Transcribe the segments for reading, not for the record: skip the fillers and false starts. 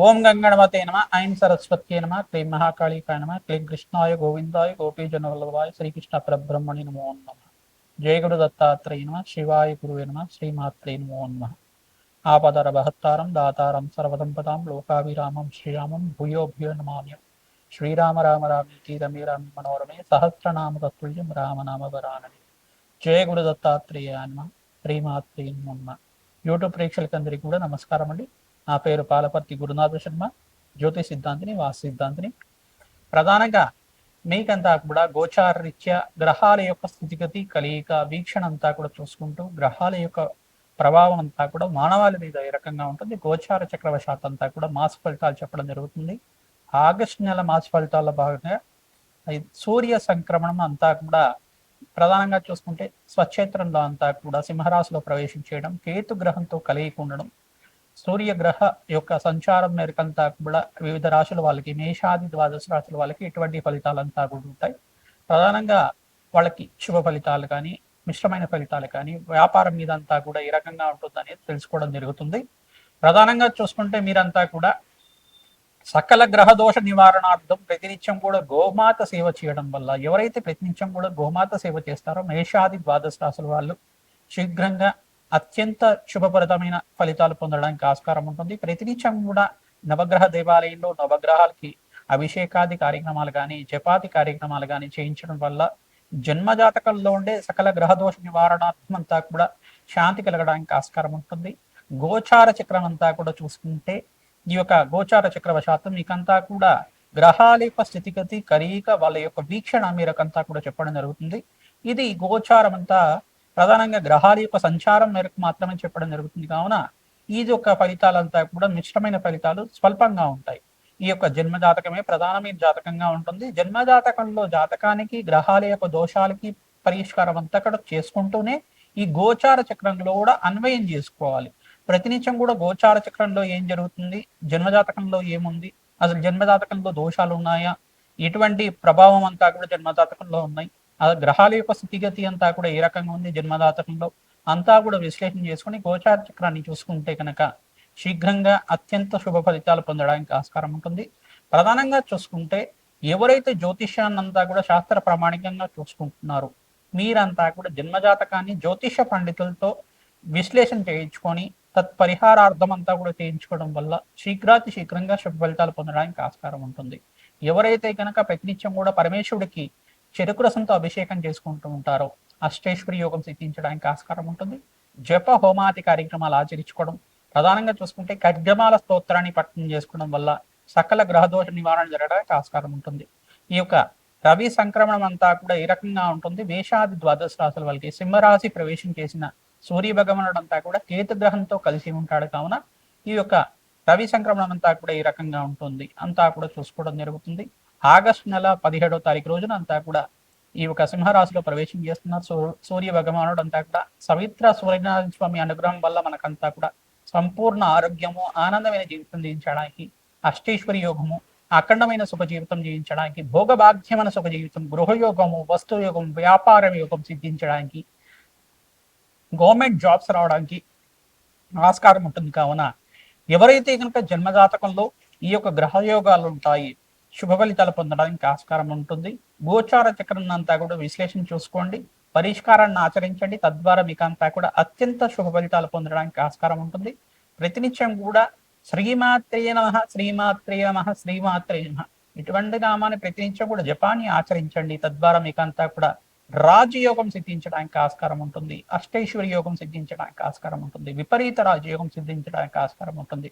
ఓం గంగణమతే నమ ఐం సరస్వత్యే నమ క్లీం మహాకాళీకాయ నమ క్లీం కృష్ణాయ గోవిందాయ గోపీజనవల్లభాయ శ్రీకృష్ణ పరబ్రహ్మణి నమో నమ. జయ గురు దత్తాత్రేయ నమ శివాయ గురువే నమ శ్రీమాత్రే నమో నమ. ఆపదర బహత్తారం దాతారం సర్వదంపదాం లోకాభిరామం శ్రీరామం భూయో భూయో నమామ్యం. శ్రీరామ రామ రామేతి రమే రామే మనోరమే సహస్రనామ తత్తుల్యం రామనామ వరాననే. జయ గురు దత్తాత్రేయ నమ శ్రీమాత్రే నమో. యూట్యూబ్ ప్రేక్షకులందరికీ కూడా నమస్కారం అండి. నా పేరు పాలపర్తి గురునాథ శర్మ, జ్యోతి సిద్ధాంతిని, వాస్తు సిద్ధాంతిని. ప్రధానంగా మీకంతా కూడా గోచార రీత్యా గ్రహాల యొక్క స్థితిగతి కలయిక వీక్షణ అంతా కూడా చూసుకుంటూ గ్రహాల యొక్క ప్రభావం అంతా కూడా మానవాళి మీద ఏ రకంగా ఉంటుంది, గోచార చక్రవశాత్ అంతా కూడా మాస ఫలితాలు చెప్పడం జరుగుతుంది. ఆగస్టు నెల మాస ఫలితాల్లో భాగంగా సూర్య సంక్రమణం అంతా కూడా ప్రధానంగా చూసుకుంటే స్వక్షేత్రంలో అంతా కూడా సింహరాశిలో ప్రవేశం చేయడం, కేతు గ్రహంతో కలయిక ఉండడం, సూర్యగ్రహ యొక్క సంచారం మేరకంతా కూడా వివిధ రాశుల వాళ్ళకి, మేషాది ద్వాదశ రాశుల వాళ్ళకి ఇటువంటి ఫలితాలంతా కూడా ఉంటాయి. ప్రధానంగా వాళ్ళకి శుభ ఫలితాలు కానీ మిశ్రమైన ఫలితాలు కానీ వ్యాపారం మీద అంతా కూడా ఏ రకంగా ఉంటుందనేది తెలుసుకోవడం జరుగుతుంది. ప్రధానంగా చూసుకుంటే మీరంతా కూడా సకల గ్రహ దోష నివారణార్థం ప్రతినిత్యం కూడా గోమాత సేవ చేయడం వల్ల, ఎవరైతే ప్రతినిత్యం కూడా గోమాత సేవ చేస్తారో మేషాది ద్వాదశ రాశుల వాళ్ళు శీఘ్రంగా అత్యంత శుభప్రదమైన ఫలితాలు పొందడానికి ఆస్కారం ఉంటుంది. ప్రతినిత్యం కూడా నవగ్రహ దేవాలయంలో నవగ్రహాలకి అభిషేకాది కార్యక్రమాలు కానీ జపాది కార్యక్రమాలు కానీ చేయించడం వల్ల జన్మజాతకంలో ఉండే సకల గ్రహదోష నివారణాత్మం అంతా కూడా శాంతి కలగడానికి ఆస్కారం ఉంటుంది. గోచార చక్రం అంతా కూడా చూసుకుంటే ఈ యొక్క గోచార చక్రవశాతం మీకంతా కూడా గ్రహాల యొక్క స్థితిగతి కలయిక వాళ్ళ యొక్క వీక్షణ మీరకంతా కూడా చెప్పడం జరుగుతుంది. ఇది గోచారం అంతా ప్రధానంగా గ్రహాల యొక్క సంచారం మేరకు మాత్రమే చెప్పడం జరుగుతుంది. కావున ఈ యొక్క ఫలితాలంతా కూడా మిశ్రమైన ఫలితాలు స్వల్పంగా ఉంటాయి. ఈ యొక్క జన్మజాతకమే ప్రధానమైన జాతకంగా ఉంటుంది. జన్మజాతకంలో జాతకానికి గ్రహాల యొక్క దోషాలకి పరిష్కారం అంతా కూడా చేసుకుంటూనే ఈ గోచార చక్రంలో కూడా అన్వయం చేసుకోవాలి. ప్రతినిత్యం కూడా గోచార చక్రంలో ఏం జరుగుతుంది, జన్మజాతకంలో ఏముంది, అసలు జన్మజాతకంలో దోషాలు ఉన్నాయా, ఎటువంటి ప్రభావం అంతా కూడా జన్మజాతకంలో ఉన్నాయి, ఆ గ్రహాల యొక్క స్థితిగతి అంతా కూడా ఏ రకంగా ఉంది జన్మజాతకంలో అంతా కూడా విశ్లేషణ చేసుకుని గోచార చక్రాన్ని చూసుకుంటే కనుక శీఘ్రంగా అత్యంత శుభ ఫలితాలు పొందడానికి ఆస్కారం ఉంటుంది. ప్రధానంగా చూసుకుంటే ఎవరైతే జ్యోతిష్యాన్ని అంతా కూడా శాస్త్ర ప్రామాణికంగా చూసుకుంటున్నారో మీరంతా కూడా జన్మజాతకాన్ని జ్యోతిష పండితులతో విశ్లేషణ చేయించుకొని తత్పరిహారార్థం అంతా కూడా చేయించుకోవడం వల్ల శీఘ్రంగా శుభ ఫలితాలు పొందడానికి ఆస్కారం ఉంటుంది. ఎవరైతే కనుక ప్రతినిత్యం కూడా పరమేశ్వరుడికి చెరుకు రసంతో అభిషేకం చేసుకుంటూ ఉంటారో అష్టేశ్వరి యోగం సిద్ధించడానికి ఆస్కారం ఉంటుంది. జప హోమాది కార్యక్రమాలు ఆచరించుకోవడం, ప్రధానంగా చూసుకుంటే ఖడ్గమాల స్తోత్రాన్ని పఠనం చేసుకోవడం వల్ల సకల గ్రహదోష నివారణ జరగడానికి ఆస్కారం ఉంటుంది. ఈ యొక్క రవి సంక్రమణం అంతా కూడా ఏ రకంగా ఉంటుంది, మేషాది ద్వాదశ రాశుల వాళ్ళకి సింహరాశి ప్రవేశం చేసిన సూర్య భగవానుడు అంతా కూడా కేతు గ్రహంతో కలిసి ఉంటాడు. కావున ఈ యొక్క రవి సంక్రమణం అంతా కూడా ఈ రకంగా ఉంటుంది అంతా కూడా చూసుకోవడం జరుగుతుంది. ఆగస్టు నెల 17వ తారీఖు రోజున అంతా కూడా ఈ యొక్క సింహరాశిలో ప్రవేశం చేస్తున్నారు సూర్య భగవానుడు అంతా కూడా. సవిత్ర సూర్యనారాయణ స్వామి అనుగ్రహం వల్ల మనకంతా కూడా సంపూర్ణ ఆరోగ్యము, ఆనందమైన జీవితం జీవించడానికి, అష్టేశ్వరి యోగము, అఖండమైన సుఖ జీవితం జీవించడానికి, భోగభాగ్యమైన సుఖ జీవితం, గృహయోగము, వస్తుయోగం, వ్యాపార యోగం సిద్ధించడానికి, గవర్నమెంట్ జాబ్స్ రావడానికి ఆస్కారం ఉంటుంది. కావున ఎవరైతే కనుక జన్మజాతకంలో ఈ యొక్క గ్రహయోగాలు ఉంటాయి శుభ ఫలితాలు పొందడానికి ఆస్కారం ఉంటుంది. గోచార చక్రం అంతా కూడా విశ్లేషణ చూసుకోండి, పరిష్కారాన్ని ఆచరించండి. తద్వారా మీకు అంతా కూడా అత్యంత శుభ ఫలితాలు పొందడానికి ఆస్కారం ఉంటుంది. ప్రతినిత్యం కూడా శ్రీమాత్రే నమః శ్రీమాత్రే నమః శ్రీమాత్రే నమః ఇటువంటి నామాన్ని ప్రతినిత్యం కూడా జపాన్ని ఆచరించండి. తద్వారా మీకు అంతా కూడా రాజయోగం సిద్ధించడానికి ఆస్కారం ఉంటుంది, అష్టైశ్వర్య యోగం సిద్ధించడానికి ఆస్కారం ఉంటుంది, విపరీత రాజయోగం సిద్ధించడానికి ఆస్కారం ఉంటుంది.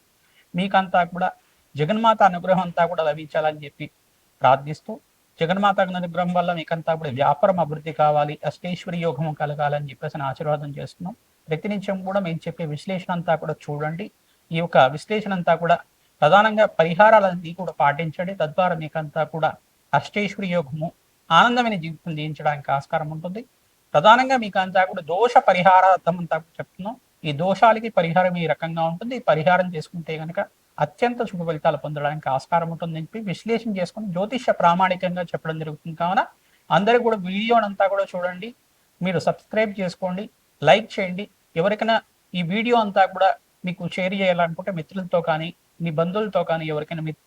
మీకంతా కూడా జగన్మాత అనుగ్రహం అంతా కూడా లభించాలని చెప్పి ప్రార్థిస్తూ, జగన్మాత అనుగ్రహం వల్ల మీకంతా కూడా వ్యాపారం అభివృద్ధి కావాలి, అష్టైశ్వర్య యోగం కలగాలని చెప్పేసి ఆశీర్వాదం చేస్తున్నాం. ప్రతినిత్యం కూడా మేము చెప్పే విశ్లేషణ అంతా కూడా చూడండి. ఈ యొక్క విశ్లేషణ అంతా కూడా ప్రధానంగా పరిహారాలన్నీ కూడా పాటించండి. తద్వారా మీకంతా కూడా అష్టైశ్వర్య యోగము, ఆనందమైన జీవితం జీవించడానికి ఆస్కారం ఉంటుంది. ప్రధానంగా మీకు అంతా కూడా దోష పరిహారార్థం అంతా చెప్తున్నాం. ఈ దోషాలకి పరిహారం ఈ రకంగా ఉంటుంది. పరిహారం చేసుకుంటే కనుక అత్యంత శుభ ఫలితాలు పొందడానికి ఆస్కారం ఉంటుందని చెప్పి విశ్లేషణ చేసుకుని జ్యోతిష ప్రామాణికంగా చెప్పడం జరుగుతుంది. కావున అందరూ కూడా వీడియోనంతా కూడా చూడండి, మీరు సబ్స్క్రైబ్ చేసుకోండి, లైక్ చేయండి. ఎవరికైనా ఈ వీడియో అంతా కూడా మీకు షేర్ చేయాలనుకుంటే మిత్రులతో కానీ మీ బంధువులతో కానీ ఎవరికైనా మీరు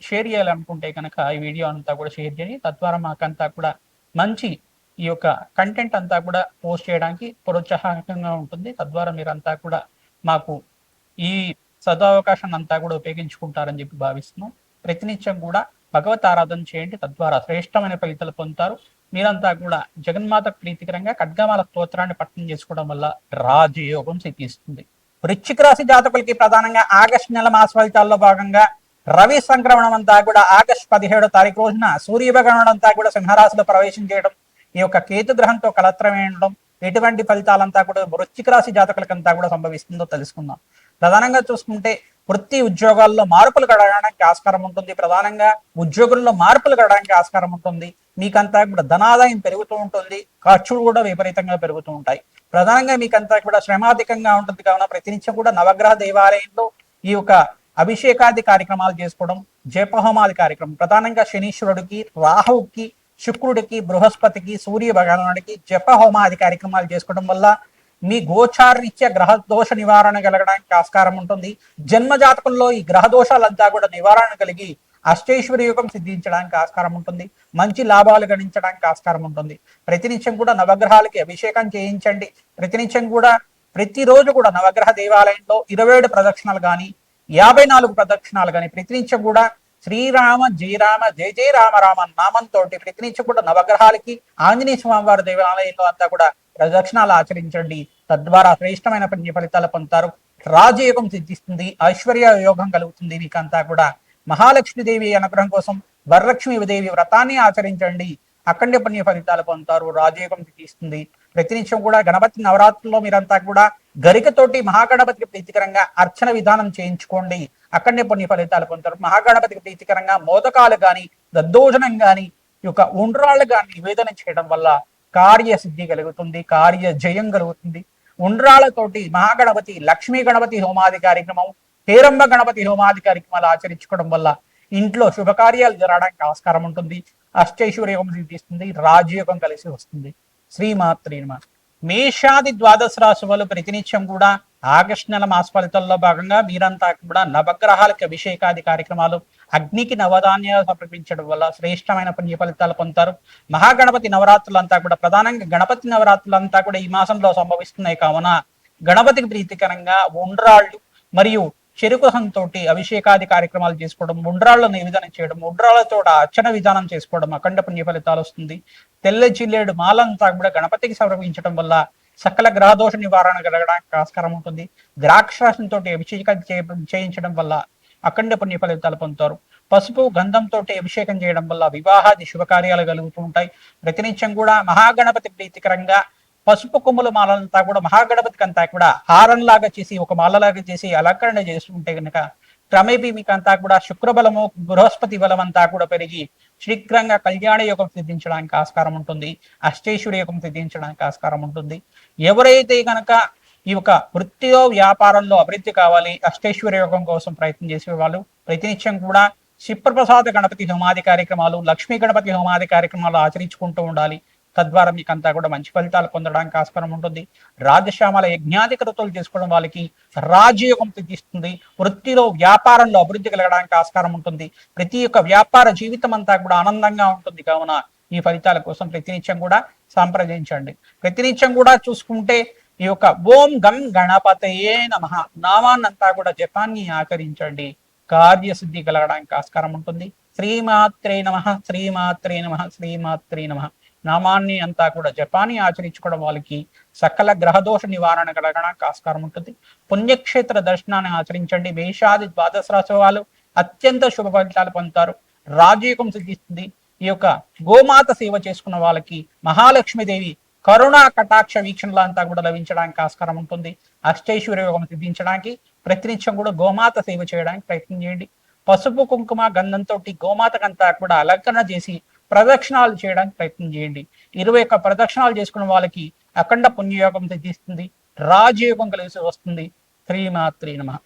షేర్ చేయాలనుకుంటే కనుక ఈ వీడియో అంతా కూడా షేర్ చేయండి. తద్వారా మాకంతా కూడా మంచి ఈ యొక్క కంటెంట్ అంతా కూడా పోస్ట్ చేయడానికి ప్రోత్సాహకంగా ఉంటుంది. తద్వారా మీరంతా కూడా మాకు ఈ సదవకాశాన్ని అంతా కూడా ఉపయోగించుకుంటారని చెప్పి భావిస్తున్నాం. ప్రతినిత్యం కూడా భగవత్ ఆరాధన చేయండి. తద్వారా శ్రేష్టమైన ఫలితాలు పొందుతారు. మీరంతా కూడా జగన్మాత ప్రీతికరంగా ఖడ్గమాల స్తోత్రాన్ని పఠనం చేసుకోవడం వల్ల రాజయోగం సిద్ధిస్తుంది. వృశ్చిక రాశి జాతకులకి ప్రధానంగా ఆగస్టు నెల మాస ఫలితాల్లో భాగంగా రవి సంక్రమణం అంతా కూడా ఆగస్టు 17వ తారీఖు రోజున సూర్య భగవానుడు అంతా కూడా సింహరాశిలో ప్రవేశం చేయడం, ఈ యొక్క కేతు గ్రహంతో కలత్రమేయడం, ఎటువంటి ఫలితాలంతా కూడా వృశ్చిక రాశి జాతకులకంతా కూడా సంభవిస్తుందో తెలుసుకుందాం. ప్రధానంగా చూసుకుంటే వృత్తి ఉద్యోగాల్లో మార్పులు కడగడానికి ఆస్కారం ఉంటుంది. ప్రధానంగా ఉద్యోగుల్లో మార్పులు కడగడానికి ఆస్కారం ఉంటుంది. మీకంతా కూడా ధనాదాయం పెరుగుతూ ఉంటుంది. ఖర్చులు కూడా విపరీతంగా పెరుగుతూ ఉంటాయి. ప్రధానంగా మీకంతా కూడా శ్రమాధికంగా ఉంటుంది. కావున ప్రతినిత్యం కూడా నవగ్రహ దేవాలయంలో ఈ యొక్క అభిషేకాది కార్యక్రమాలు చేసుకోవడం, జపహోమాది కార్యక్రమం, ప్రధానంగా శనీశ్వరుడికి, రాహువుకి, శుక్రుడికి, బృహస్పతికి, సూర్య భగవానుడికి జపహోమాది కార్యక్రమాలు చేసుకోవడం వల్ల మీ గోచారరీత్యా గ్రహ దోష నివారణ కలగడానికి ఆస్కారం ఉంటుంది. జన్మ జాతకంలో ఈ గ్రహ దోషాలంతా కూడా నివారణ కలిగి అష్టైశ్వర్య యోగం సిద్ధించడానికి ఆస్కారం ఉంటుంది. మంచి లాభాలు గణించడానికి ఆస్కారం ఉంటుంది. ప్రతినిత్యం కూడా నవగ్రహాలకి అభిషేకం చేయించండి. ప్రతినిత్యం కూడా ప్రతిరోజు కూడా నవగ్రహ దేవాలయంలో 27 ప్రదక్షిణాలు కానీ 54 ప్రదక్షిణాలు కానీ ప్రతినిత్యం కూడా శ్రీరామ జయరామ జయ జయ రామ రామ నామంతో ప్రతినిత్యం కూడా నవగ్రహాలకి ఆంజనేయ స్వామివారి దేవాలయంలో అంతా కూడా ప్రదక్షిణాలు ఆచరించండి. తద్వారా శ్రేష్టమైన పుణ్య ఫలితాలు పొందుతారు. రాజయోగం సిద్ధిస్తుంది. ఐశ్వర్య యోగం కలుగుతుంది. మీకంతా కూడా మహాలక్ష్మీదేవి అనుగ్రహం కోసం వరలక్ష్మీదేవి వ్రతాన్ని ఆచరించండి. అఖండ పుణ్య ఫలితాలు పొందుతారు. రాజయోగం సిద్ధిస్తుంది. ప్రతినిత్యం కూడా గణపతి నవరాత్రుల్లో మీరంతా కూడా గరికతోటి మహాగణపతికి ప్రీతికరంగా అర్చన విధానం చేయించుకోండి. అఖండ పుణ్య ఫలితాలు పొందుతారు. మహాగణపతికి ప్రీతికరంగా మోదకాలు గాని, దద్దోజనం గాని, ఈ యొక్క ఉండ్రాళ్ళు గాని నివేదన చేయడం వల్ల కార్యసిద్ధి కలుగుతుంది. కార్య జయం కలుగుతుంది. ఉండ్రాళ్లతోటి మహాగణపతి, లక్ష్మీ గణపతి హోమాది కార్యక్రమం, పేరంబ గణపతి హోమాది కార్యక్రమాలు ఆచరించుకోవడం వల్ల ఇంట్లో శుభకార్యాలు జరగడానికి ఆస్కారం ఉంటుంది. అష్టైశ్వర్యోగం సిద్ధిస్తుంది. రాజయోగం కలిసి వస్తుంది. శ్రీమాత్రే నమః. మేషాది ద్వాదశ రాశి వాళ్ళు ప్రతినిత్యం కూడా ఆగస్టు నెల మాస ఫలితాల్లో భాగంగా మీరంతా కూడా నవగ్రహాలకి అభిషేకాది కార్యక్రమాలు, అగ్నికి నవధాన్యాలు సమర్పించడం వల్ల శ్రేష్టమైన పుణ్య ఫలితాలు పొందుతారు. మహాగణపతి నవరాత్రులంతా కూడా ప్రధానంగా గణపతి నవరాత్రులంతా కూడా ఈ మాసంలో సంభవిస్తున్నాయి. కావున గణపతికి ప్రీతికరంగా ఉండ్రాళ్ళు మరియు చెరుకుహంతో అభిషేకాది కార్యక్రమాలు చేసుకోవడం, ఉండ్రాళ్ళ నివేదన చేయడం, ఉండ్రాళ్లతో అర్చన విధానం చేసుకోవడం అఖండ పుణ్య ఫలితాలు వస్తుంది. తెల్ల జిల్లేడు మాలంతా కూడా గణపతికి సమర్పించడం వల్ల సకల గ్రహదోష నివారణ కలగడానికి ఆస్కారం ఉంటుంది. ద్రాక్షరాశంతో అభిషేకం చేయించడం వల్ల అఖండ పుణ్య ఫలితాలు పొందుతారు. పసుపు గంధంతో అభిషేకం చేయడం వల్ల వివాహాది శుభకార్యాలు కలుగుతూ ఉంటాయి. ప్రతినిత్యం కూడా మహాగణపతి ప్రీతికరంగా పసుపు కొమ్ముల మాలంతా కూడా మహాగణపతికి అంతా కూడా హారంలాగా చేసి, ఒక మాలలాగా చేసి అలంకరణ చేసుకుంటే కనుక క్రమేపీ మీకు అంతా కూడా శుక్రబలము, బృహస్పతి బలం అంతా కూడా పెరిగి శీఘ్రంగా కళ్యాణ యోగం సిద్ధించడానికి ఆస్కారం ఉంటుంది. అష్టైశ్వర్య యోగం సిద్ధించడానికి ఆస్కారం ఉంటుంది. ఎవరైతే కనుక ఈ యొక్క వృత్తిలో, వ్యాపారంలో అభివృద్ధి కావాలి, అష్టైశ్వర్య యోగం కోసం ప్రయత్నం చేసే వాళ్ళు ప్రతినిత్యం కూడా శిప్రప్రసాద గణపతి హోమాది కార్యక్రమాలు, లక్ష్మీ గణపతి హోమాది కార్యక్రమాలు ఆచరించుకుంటూ ఉండాలి. తద్వారా మీకంతా కూడా మంచి ఫలితాలు పొందడానికి ఆస్కారం ఉంటుంది. రాజశ్యామల యజ్ఞాధికృతులు చేసుకోవడం వాళ్ళకి రాజయోగం సిద్ధిస్తుంది. వృత్తిలో, వ్యాపారంలో అభివృద్ధి కలగడానికి ఆస్కారం ఉంటుంది. ప్రతి ఒక్క వ్యాపార జీవితం అంతా కూడా ఆనందంగా ఉంటుంది. కావున ఈ ఫలితాల కోసం ప్రతినిత్యం కూడా సంప్రదించండి. ప్రతినిత్యం కూడా చూసుకుంటే ఈ యొక్క ఓం గం గణపతయే నమః నామాన్నంతా కూడా జపాన్ని ఆచరించండి. కార్యసిద్ధి కలగడానికి ఆస్కారం ఉంటుంది. శ్రీమాత్రే నమః, శ్రీమాత్రే నమః, శ్రీమాత్రే నమః నామాన్ని అంతా కూడా జపాన్ని ఆచరించుకోవడం వాళ్ళకి సకల గ్రహదోష నివారణ కలగడానికి ఆస్కారం ఉంటుంది. పుణ్యక్షేత్ర దర్శనాన్ని ఆచరించండి. మేషాది ద్వాదశ రాశి వాళ్ళు అత్యంత శుభ ఫలితాలు పొందుతారు. రాజయోగం సిద్ధిస్తుంది. ఈ యొక్క గోమాత సేవ చేసుకున్న వాళ్ళకి మహాలక్ష్మీదేవి కరుణా కటాక్ష వీక్షణలు అంతా కూడా లభించడానికి ఆస్కారం ఉంటుంది. అష్టైశ్వర్య యోగం సిద్ధించడానికి ప్రతినిత్యం కూడా గోమాత సేవ చేయడానికి ప్రయత్నం చేయండి. పసుపు కుంకుమ గంధంతో గోమాతకంతా కూడా అలంకరణ చేసి ప్రదక్షిణాలు చేయడానికి ప్రయత్నం చేయండి. 21 ప్రదక్షిణాలు చేసుకున్న వాళ్ళకి అఖండ పుణ్యయోగం సిద్ధిస్తుంది. రాజయోగం కలిసి వస్తుంది. శ్రీమాత్రే నమః.